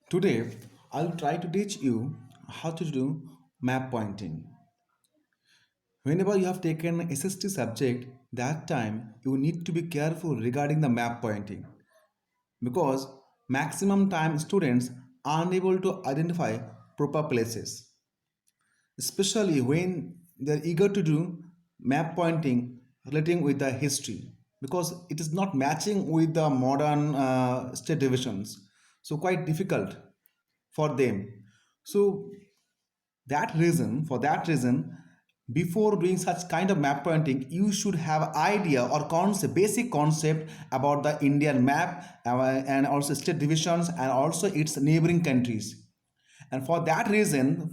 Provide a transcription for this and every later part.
Today, I'll try to teach you how to do map pointing. Whenever you have taken SST subject, that time you need to be careful regarding the map pointing because maximum time students are unable to identify proper places, especially when they're eager to do map pointing relating with the history because it is not matching with the modern state divisions, so quite difficult for them. So for that reason, before doing such kind of map pointing, you should have idea or concept, basic concept about the Indian map and also state divisions and also its neighboring countries. And for that reason,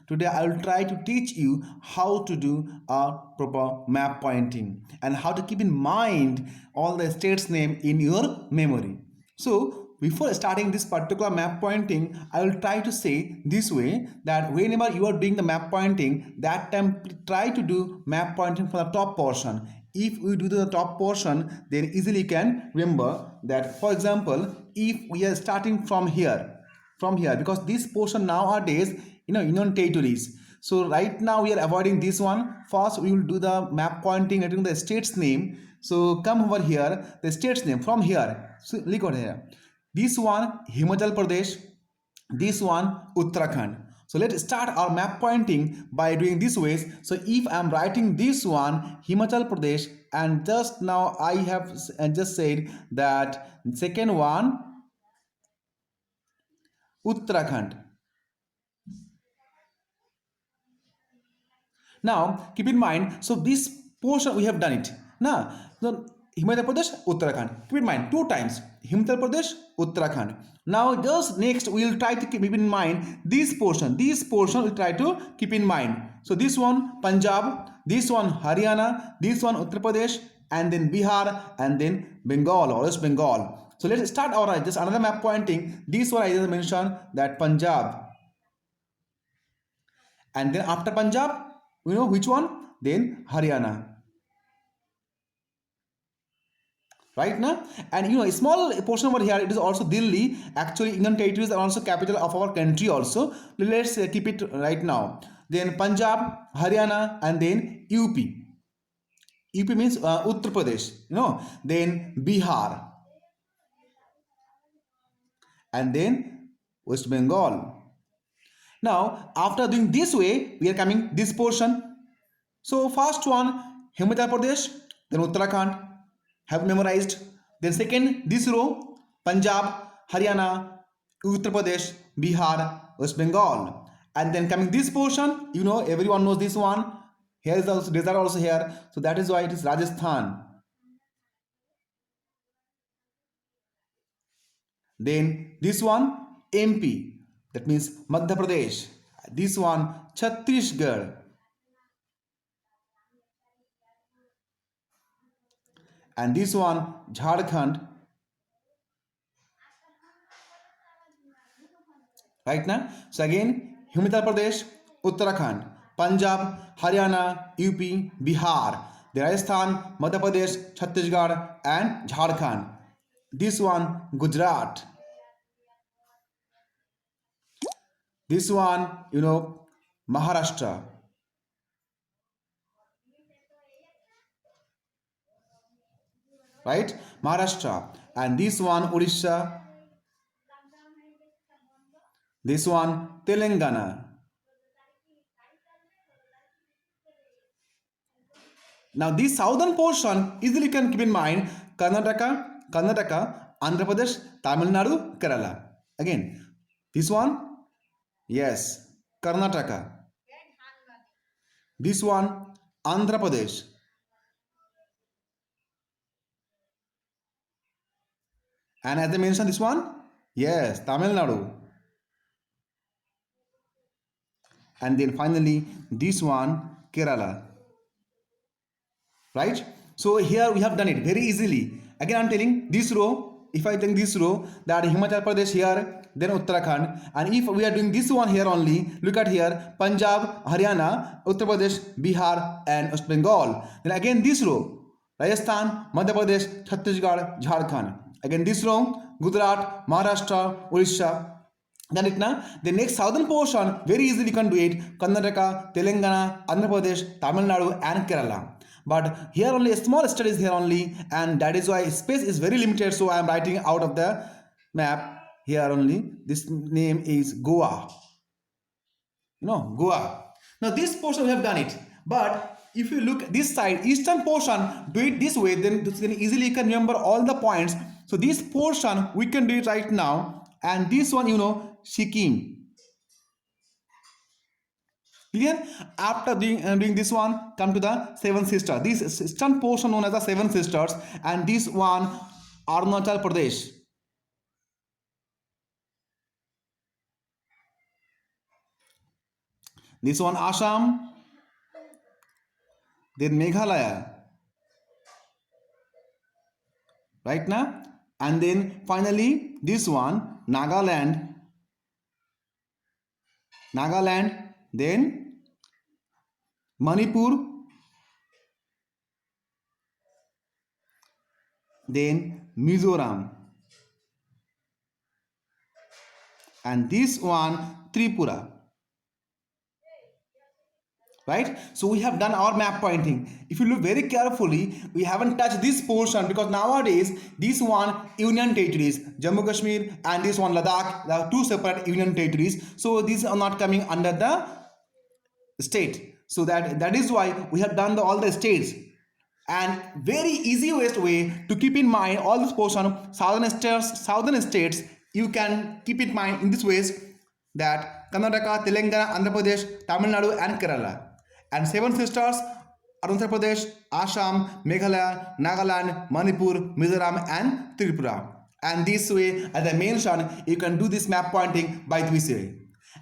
today I will try to teach you how to do a proper map pointing and how to keep in mind all the states name in your memory. So before starting this particular map pointing, I will try to say this way that whenever you are doing the map pointing, that time try to do map pointing for the top portion. If we do the top portion, then easily can remember that, for example, if we are starting from here because this portion nowadays union territories, so right now we are avoiding this one. First we will do the map pointing getting the state's name. So come over here, the state's name from here, so look over here, this one Himachal Pradesh, this one Uttarakhand. So let's start our map pointing by doing this ways. So if I am writing this one Himachal Pradesh, and just now I have just said that second one Uttarakhand. Now keep in mind, so this portion we have done it. Now the Himachal Pradesh, Uttarakhand. Keep in mind two times Himachal Pradesh, Uttarakhand. Now just next we will try to keep in mind this portion. This portion we try to keep in mind. So this one Punjab, this one Haryana, this one Uttar Pradesh, and then Bihar, and then Bengal or West Bengal. So let's start our just another map pointing. This one I just mentioned that Punjab, and then after Punjab, you know which one? Then Haryana. Right now, and a small portion over here, it is also Delhi. Actually, Indian territories are also capital of our country also. Let's keep it right now. Then Punjab, Haryana, and then UP. UP means Uttar Pradesh. Then Bihar, and then West Bengal. Now, after doing this way, we are coming this portion. So first one Himachal Pradesh, then Uttarakhand, have memorized. Then second this row Punjab, Haryana, Uttar Pradesh, Bihar, West Bengal. And then coming this portion, everyone knows this one. Here is also desert also here. So that is why it is Rajasthan. Then this one MP, that means Madhya Pradesh. This one Chhattisgarh. And this one Jharkhand. Right now, so again Himachal Pradesh, Uttarakhand, Punjab, Haryana, UP, Bihar, then Rajasthan, Madhya Pradesh, Chhattisgarh, and Jharkhand. This one Gujarat. This one Maharashtra. Right, Maharashtra. And this one Odisha. This one Telangana. Now this southern portion easily can keep in mind Karnataka, Andhra Pradesh, Tamil Nadu, Kerala. Again, this one, yes, Karnataka. This one, Andhra Pradesh. And as I mentioned, this one, yes, Tamil Nadu. And then finally, this one, Kerala. Right? So here we have done it very easily. Again, I'm telling this row, if I take this row, that Himachal Pradesh here, then Uttarakhand, and if we are doing this one here only, look at here, Punjab, Haryana, Uttar Pradesh, Bihar, and West Bengal. Then again this row, Rajasthan, Madhya Pradesh, Chhattisgarh, Jharkhand. Again this row, Gujarat, Maharashtra, Odisha. Then it now the next southern portion very easily we can do it Karnataka, Telangana, Andhra Pradesh, Tamil Nadu and Kerala. But here only a small state is here only, and that is why space is very limited. So I am writing out of the map here only. This name is Goa. Goa. Now this portion we have done it, but if you look this side eastern portion, do it this way, then easily you can remember all the points. So this portion we can do it right now, and this one Sikkim. Clear? After doing this one, come to the Seven Sisters. This eastern portion known as the Seven Sisters, and this one Arunachal Pradesh. This one Assam, then Meghalaya, right now, and then finally this one Nagaland, then Manipur, then Mizoram, and this one Tripura. Right, so we have done our map pointing. If you look very carefully, we haven't touched this portion because nowadays this one union territories, Jammu Kashmir, and this one Ladakh, there are two separate union territories, so these are not coming under the state. So that is why we have done all the states. And very easiest way to keep in mind all this portion, southern states, you can keep in mind in this ways, that Karnataka, Telangana, Andhra Pradesh, Tamil Nadu and Kerala. And Seven Sisters, Arunachal Pradesh, Assam, Meghalaya, Nagaland, Manipur, Mizoram and Tripura. And this way, as I mentioned, you can do this map pointing by this way.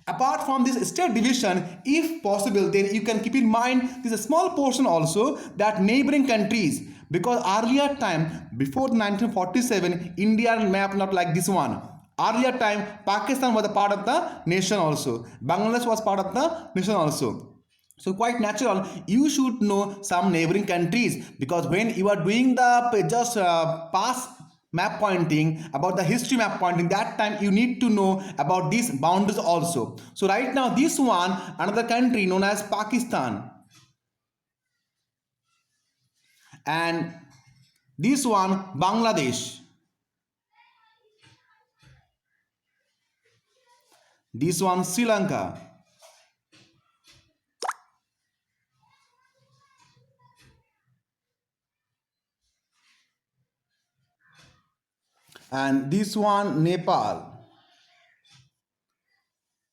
Apart from this state division, if possible, then you can keep in mind this a small portion also, that neighboring countries, because earlier time, before 1947, India map not like this one. Earlier time, Pakistan was a part of the nation also. Bangladesh was part of the nation also. So quite natural, you should know some neighboring countries, because when you are doing the just past map pointing, about the history map pointing, that time you need to know about these boundaries also. So right now this one, another country known as Pakistan, and this one Bangladesh, this one Sri Lanka, and this one Nepal,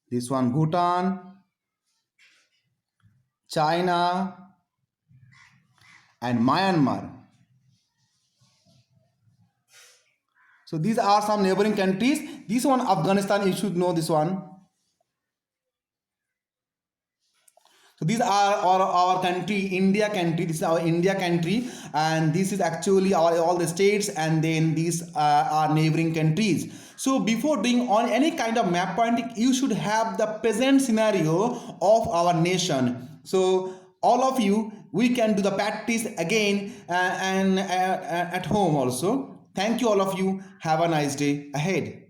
this one Bhutan, China and Myanmar. So these are some neighboring countries. This one Afghanistan, you should know this one. So these are our country, India country. This is our India country, and this is actually all the states, and then these are neighboring countries. So before doing on any kind of map pointing, you should have the present scenario of our nation. So all of you, we can do the practice again and at home also. Thank you all of you. Have a nice day ahead.